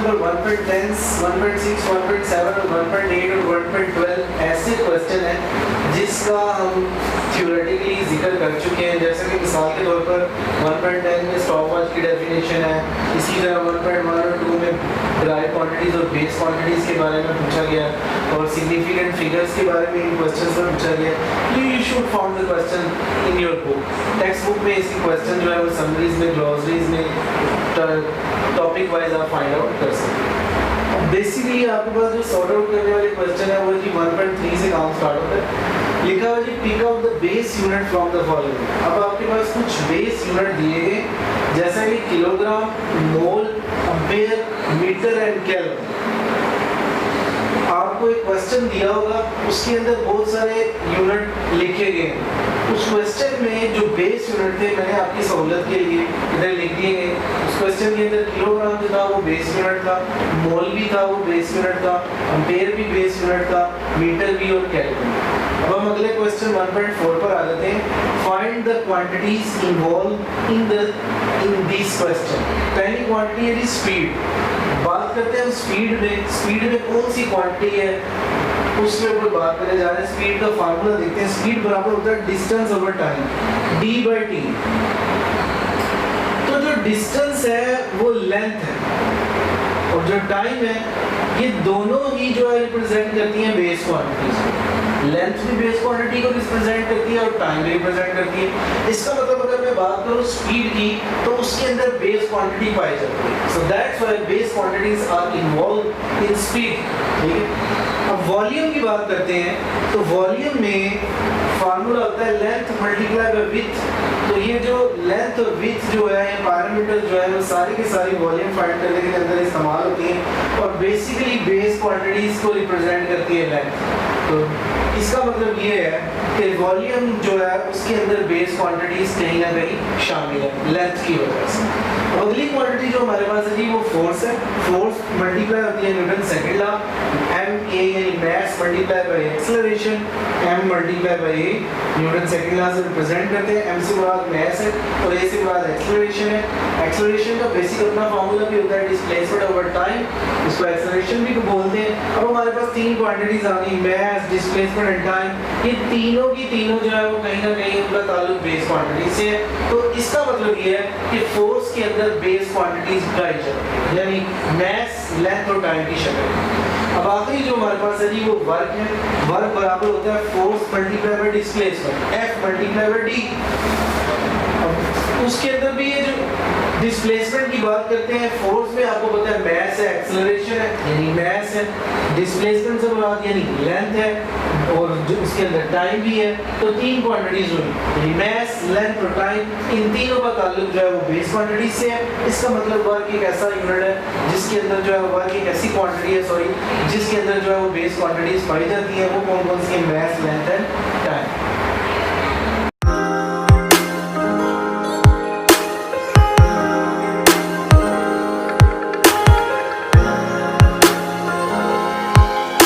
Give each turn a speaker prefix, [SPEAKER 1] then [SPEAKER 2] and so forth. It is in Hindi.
[SPEAKER 1] नंबर 1.10, 1.6, 1.7 और 1.8 और 1.12 ऐसे क्वेश्चन हैं जिसका हम थ्योरेटिकली जिक्र कर चुके हैं। जैसे कि मिसाल के तौर पर 1.10 में स्टॉप वॉच की डेफिनेशन है, इसी तरह 1.1 और 2 में ड्राइव क्वांटिटीज और बेस क्वांटिटीज के बारे में पूछा गया और सिग्निफिकेंट फिगर्स के बारे में इन क्वेश्चंस में पूछा गया। You should found the question in your book. Text book में इसकी क्वेश्चन जो है वो समरीज में, ग्लॉसरीज में, टॉपिक वाइज आप फाइंड आउट कर सकते हैं। बेसिकली आपके पास जो सॉर्ट आउट करने वाले क्वेश्चन है वो जी 1.3 से काम स्टार्ट होता है। लिखा हुआ जी pick out the base unit from the following. अब आपके पास कुछ बेस यूनिट दिए गए जैसा कि kilogram, mole, ampere, metre and kelvin. आपको एक क्वेश्चन दिया होगा, उसके अंदर बहुत सारे यूनिट लिखे गए। उस क्वेश्चन में जो बेस यूनिट थे मैंने आपकी सहूलत के लिए इधर लिख दिए गए। उस क्वेश्चन के अंदर किलोग्राम जो था वो बेस यूनिट था, मोल भी था वो बेस यूनिट था, एम्पेयर भी बेस यूनिट था, मीटर भी और केल्विन। अब हम अगले क्वेश्चन 1.4 पर आ जाते हैं। Find the quantities involve in this question. पहली क्वांटिटी है स्पीड। बात करते हैं हम स्पीड में। स्पीड में कौन सी क्वांटिटी है उसके ऊपर बात करने जा रहे हैं। स्पीड का फार्मूला देखते हैं। स्पीड बराबर होता है डिस्टेंस ओवर टाइम, d/t। तो जो डिस्टेंस है वो लेंथ है और जो टाइम है ये दोनों ही जो है रिप्रेजेंट करती हैं बेस क्वांटिटीज। लेंथ भी बेस क्वांटिटी को रिप्रेजेंट करती है और टाइम भी रिप्रेजेंट करती है। इसका मतलब अगर मैं बात करूं स्पीड की तो उसके अंदर बेस क्वांटिटी पाई जाती है। So that's why base quantities are involve in speed. ठीक है। अब वॉल्यूम की बात करते हैं तो वॉल्यूम में फार्मूला होता है लेंथ मल्टीप्लाई बाय विड्थ। तो ये जो लेंथ और विड्थ जो है पैरामीटर जो है वो सारी की सारी वॉल्यूम फाइंड करने के अंदर इस्तेमाल होती हैं और बेसिकली बेस क्वांटिटीज को रिप्रेजेंट करती है लेंथ। तो इसका मतलब ये है कि वॉल्यूम जो है उसके अंदर बेस क्वांटिटीज कहीं ना कहीं शामिल है लेंथ की वजह से। अगली क्वांटिटी जो हमारे पास है जी वो फोर्स है। फोर्स मल्टीप्लाई होती है न्यूटन सेकंड लॉ, ma यानी मास multiply by acceleration, m multiply by a Newton second law से रिप्रेजेंट करते हैं। m से मुराद मास है और a से मुराद एक्सेलरेशन है। एक्सेलरेशन का बेसिक अपना फार्मूला भी होता है डिस्प्लेसमेंट ओवर टाइम, इसको एक्सेलरेशन भी बोलते हैं। अब हमारे पास तीन क्वांटिटीज आ गई, मास, डिस्प्लेसमेंट एंड टाइम। ये तीनों की तीनों जो है वो कहीं ना कहीं उनका ताल्लुक बेस क्वांटिटी से है। तो इसका मतलब ये है कि फोर्स के अंदर बेस क्वांटिटीज पाई जाती है यानी मास, लेंथ और टाइम की शक्ल। अब आखिरी जो हमारे पास है जी वो वर्क है। वर्क बराबर होता है force multiply by displacement, F multiply by D। अब उसके अंदर भी ये जो डिस्प्लेसमेंट की बात करते हैं, फोर्स में आपको पता है मास है, एक्सेलरेशन है यानी मास है, डिस्प्लेसमेंट से मुराद यानी लेंथ है और जो उसके अंदर टाइम भी है। तो तीन क्वांटिटीज हुई यानी मास, लेंथ और टाइम। इन तीनों का ताल्लुक जो है वो बेस क्वांटिटी से है। इसका मतलब वर्क एक ऐसा यूनिट है जिसके अंदर जो है वर्क एक ऐसी क्वांटिटी है जिसके अंदर जो है वो बेस क्वांटिटीज पाई जाती है। वो कौन कौन सी है? मास, लेंथ एंड टाइम।